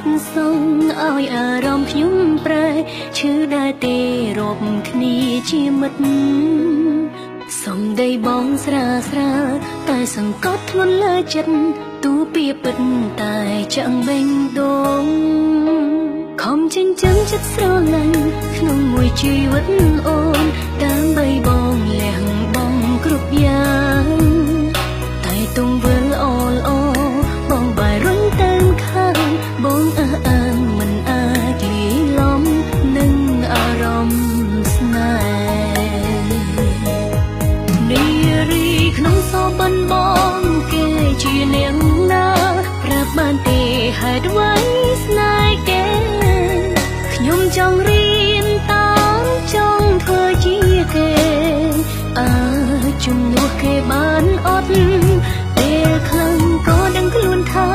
ត់សងឲ្យអារម្មណ៍ខ្ញុំប្រែឈឺដែរទេរាប់គ្នាជាមិត្តសំដីបងស្រាស្រាតែសង្កត់ធ្ងន់លើចិត្តទូពីពិតតែchẳngបេងដូងខំចិញ្ចឹមចិត្តស្រឡាញ់ក្នុងមួយជីវិតអូនដើម្បីបងលះបង់គ្រប់យ៉ាងតែទង្វើល្អល្អបងបែររុញទៅខាងបងអះអាងមិនអាចលីឡំនឹងអារម្មណ៍ស្នេហ៍នារីក្នុងសបិនបងគេជានាងណាប្រាប់បានទេហេតុអ្វីស្នេហ៍គេខ្ញុំចង់រៀនតាមចង់ធ្វើជាគេជំនួសគេបានអត់ពេលខ្លាំងក៏ដឹងខ្លួនថា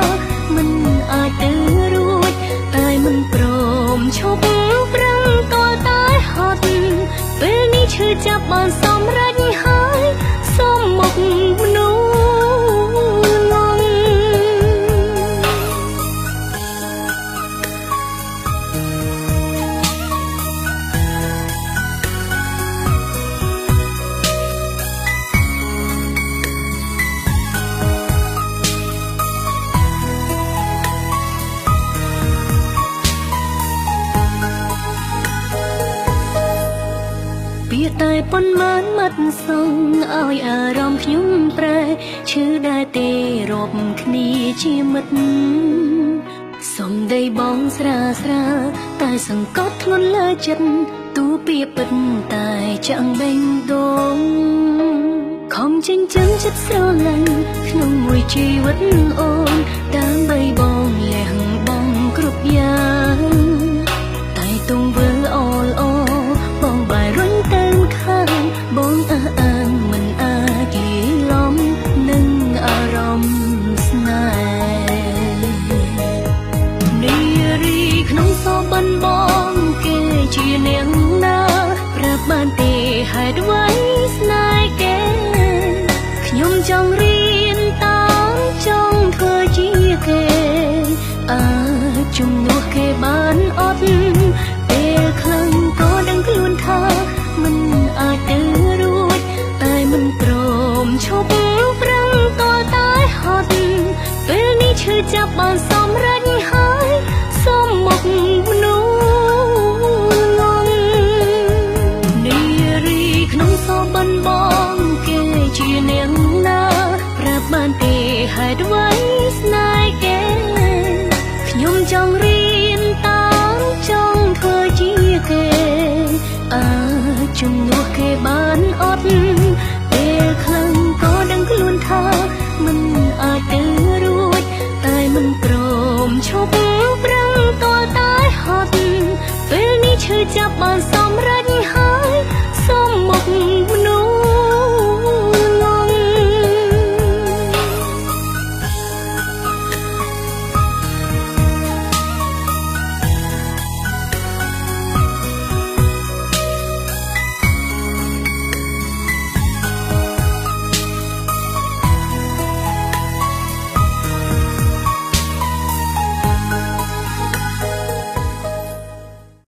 មិនអាចទៅរួចតែមិនព្រមឈប់ប្រឹងក៏តែហត់ពេលនេះឈឺចាប់បានសម្រេចហើយសុំមុខមនុស្សតែប៉ុន្មានមាត់សងឲ្យអារម្មណ៍ខ្ញុំប្រែឈឺដែរទេរាប់គ្នាជាមិត្តសំដីបងស្រាស្រាតែសង្កត់ធ្ងន់លើចិត្តទូពីពិតតែchẳngបេងដូងខំចិញ្ចឹមចិត្តស្រឡាញ់ក្នុងមួយជីវិតអូនដើម្បីបងលះបង់គ្រប់យ៉ាងតែទង្វើល្អល្អបងបែររុញទៅបងអះអាងមិនអាចលីឡំនឹងអារម្មណ៍ស្នេហ៍នារីក្នុងសបិនបងគេជានាងណាប្រាប់បានទេហេតុអ្វីស្នេហ៍គេខ្ញុំចង់រៀនតាមចង់ធ្វើជាគេជំនួសគេបានអត់ពេលខ្លាំងក៏ដឹងខ្លួនថាមិនអាចទៅរួចតែមិនព្រមឈប់ប្រឹងក៏តែហត់ពេលនេះឈឺចាប់បានសម្រេចហើយសុំមុខមនុស្សងងនារីក្នុងសបិនបងគេជានាងណាប្រាប់បានទេហេតុអ្វីស្នេហ៍គេខ្ញុំចង់រៀនតាមចង់ធ្វើជាគេជំនួសគេបានអត់ពេលខ្លាំងក៏ដឹងខ្លួនថាមិនអាចទៅរួចតែមិនព្រមឈប់ប្រឹងក៏តែហត់ពេលនេះឈឺចាប់បានសម្រេច